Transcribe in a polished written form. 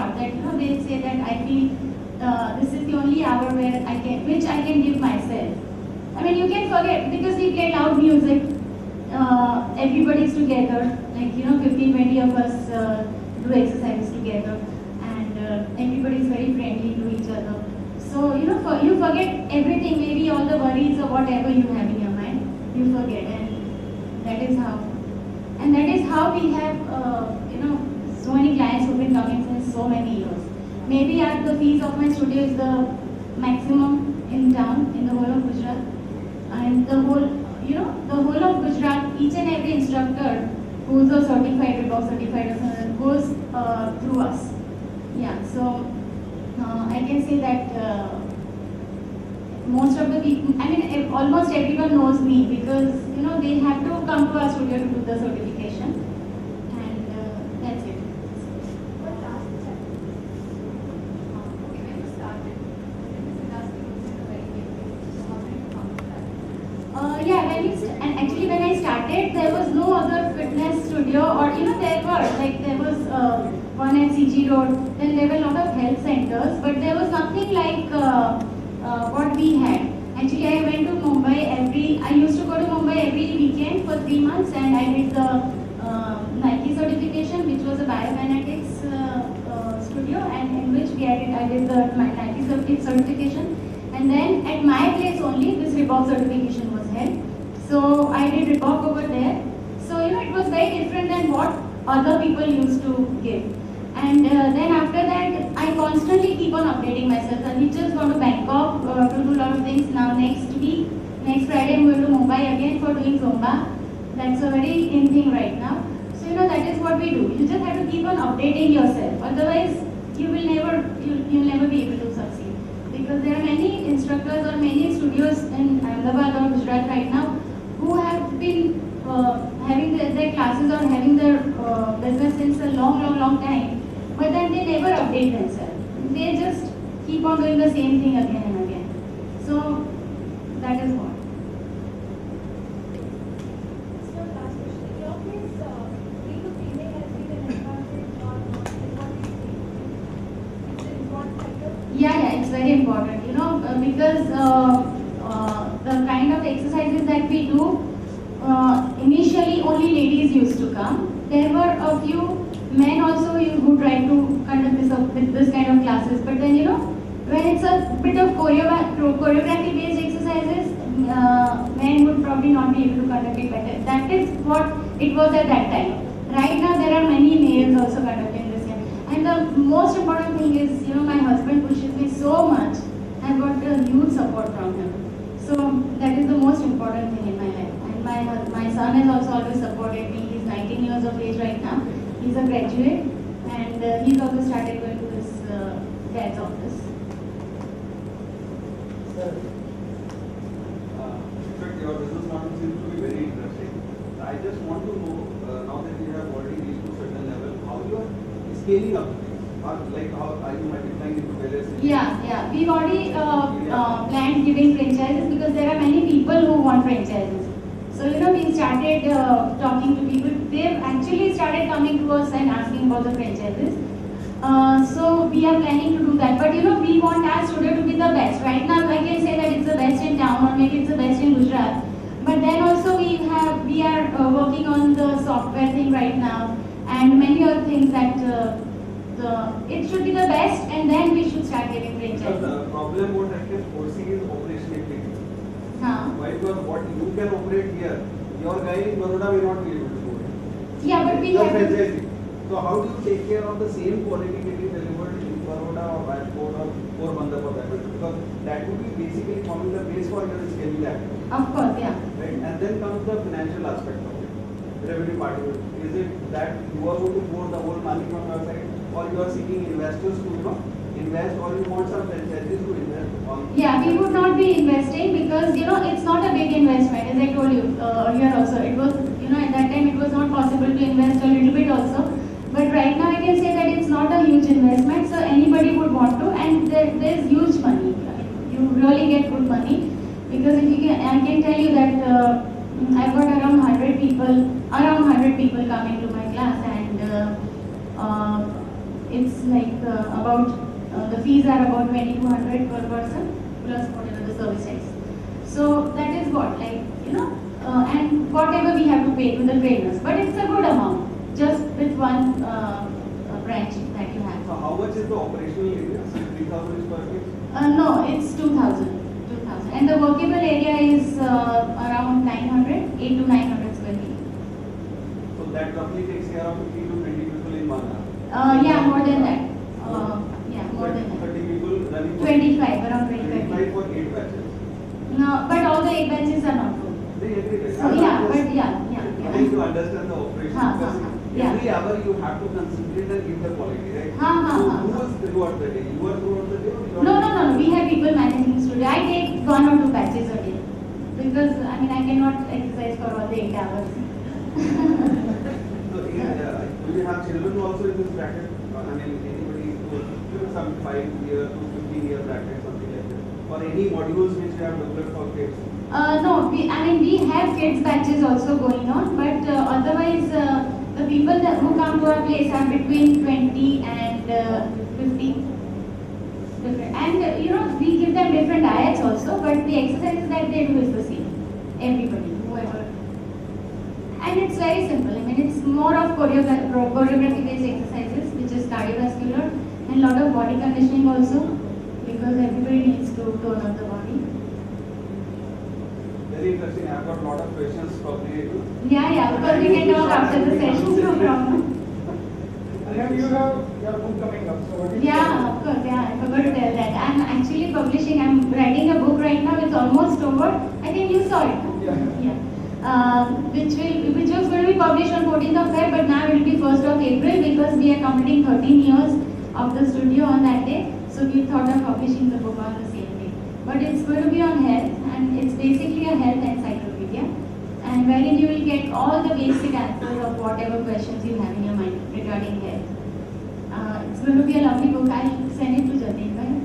part that they say that I feel this is the only hour where which I can give myself. I mean, you can forget because we play loud music. Everybody's together, like 15, 20 of us do exercises together, and everybody's very friendly to each other. So you forget everything, maybe all the worries or whatever you have in your mind, you forget, and that is how we have so many clients who've been coming since so many years. Maybe the fees of my studio is the maximum in town, in the whole of Gujarat, and the whole of Gujarat, each and every instructor who's a certified, Reebok certified or something, goes through us. Yeah, so I can say that most of the people, I mean, almost everyone knows me because they have to come to our studio to do the certification, and that's it. One last check. Okay, when you started, this industry was in a very big way. So how did you come to that? Yeah, and actually when I started, there was no other fitness studio, or there was one at CG Road. Then there were a lot of health centers, but there was nothing like what we had. Actually, I went to Mumbai I used to go to Mumbai every weekend for 3 months, and I did the Nike certification, which was a biokinetics studio, and in which I did the Nike certification. And then at my place only, this Reebok certification was held. So I did Reebok over there. So it was very different than what other people used to give. And then after that, I constantly keep on updating myself. And we just gone to Bangkok to do a lot of things. Now next Friday, I'm going to Mumbai again for doing Zumba. That's a very in thing right now. So that is what we do. You just have to keep on updating yourself. Otherwise, you'll never be able to succeed. Because there are many instructors or many studios in Ahmedabad or Gujarat right now who have been having their classes or having their business since a long time, but then they never update themselves. They just keep on doing the same thing again and again. So that is what. So last question. In your case, free to female has been an advantage or not? What do you think? It's an important factor? Yeah, it's very important. Because the kind of exercises that we do, initially only ladies used to come. There were a few men also who tried to conduct this kind of classes, but then when it's a bit of choreography based exercises, men would probably not be able to conduct it better. That is what it was at that time. Right now there are many males also conducting this here. And the most important thing is, my husband pushes me so much. I've got a huge support from him. So that is the most important thing in my life. And my son has also always supported me. He's 19 years of age right now. He's a graduate, and he's also started going to his dad's office. Sir, in fact, your business model seems to be very interesting. I just want to know, now that you have already reached to a certain level, how you are scaling up things? How are you multiplying into various cities? Yeah. We've already planned giving franchises because there are many people who want franchises. So we started talking to people. They've actually started coming to us and asking about the franchises. So we are planning to do that. But we want our studio to be the best. Right now I can say that it's the best in town, or maybe it's the best in Gujarat. But then also we are working on the software thing right now, and many other things that it should be the best, and then we should start giving franchises. The problem what I can foresee is operationality. Because what you can operate here, your guy in Baroda will not be able to do it. Yeah, but we The have to. franchising. So how do you take care of the same quality getting delivered in Baroda or Rajkot or Porbandar for that matter? Because that would be basically forming the base for your scaling activity. Of course, yeah. Right? And then comes the financial aspect of it, revenue part of it. Is it that you are going to pour the whole money from your side, or you are seeking investors to invest, or you want some franchises to invest on? Yeah, we would not be investing because it's not a big investment. As I told you earlier also, it was at that time it was not possible to invest a little bit also. But right now I can say that it's not a huge investment, so anybody would want to, and there's huge money. You really get good money because I can tell you that I've got around 100 people coming to my class, and It's like about the fees are about 2200 per person plus whatever the service tax. So that is what, like, and whatever we have to pay to the trainers, but it's a good amount just with one branch that you have. So how much is the operational area? 3,000 square feet? No, it's 2000. And the workable area is around 900, 8 to 900 square feet. So that roughly takes care of 15 to 20 people in 1 hour. Yeah, more than that. Yeah, more than that. 30 people running. 25, around 25. 25 for 8 batches. No, but all the 8 batches are not full. They agree. So yeah, but yeah. Trying to understand the operation. Because yeah. every hour you have to concentrate and give the quality, right? Ha. So who is throughout the day? You are throughout the day? Or you are No. We have people managing the studio. I take 1 or 2 batches a day because I mean I cannot exercise for all the 8 hours. So, do you have children also in this bracket? I mean, anybody who some 5-year to 15-year bracket, something like that? Or any modules which you have developed for kids? No, we have kids batches also going on, but otherwise the people who come to our place are between 20 and 50. Different. And we give them different diets also, but the exercises that they do is the same. Everybody, whoever. And it's very simple. I mean, it's more of choreography-based exercises, which is cardiovascular, and a lot of body conditioning also, because everybody needs to tone up the body. Very interesting. I've got a lot of questions probably. Yeah, because we can talk after the session, no problem. And you have your book coming up. So what is Yeah, of course, yeah, I forgot to tell that. I'm actually publishing, I'm writing a book right now, it's almost over. I think you saw it, no? Yeah. Which was going to be published on 14th of Feb, but now it will be 1st of April because we are completing 13 years of the studio on that day. So we thought of publishing the book on the same day. But it's going to be on health, and it's basically a health encyclopedia, and wherein you will get all the basic answers of whatever questions you have in your mind regarding health. It's going to be a lovely book. I'll send it to Jatin, right?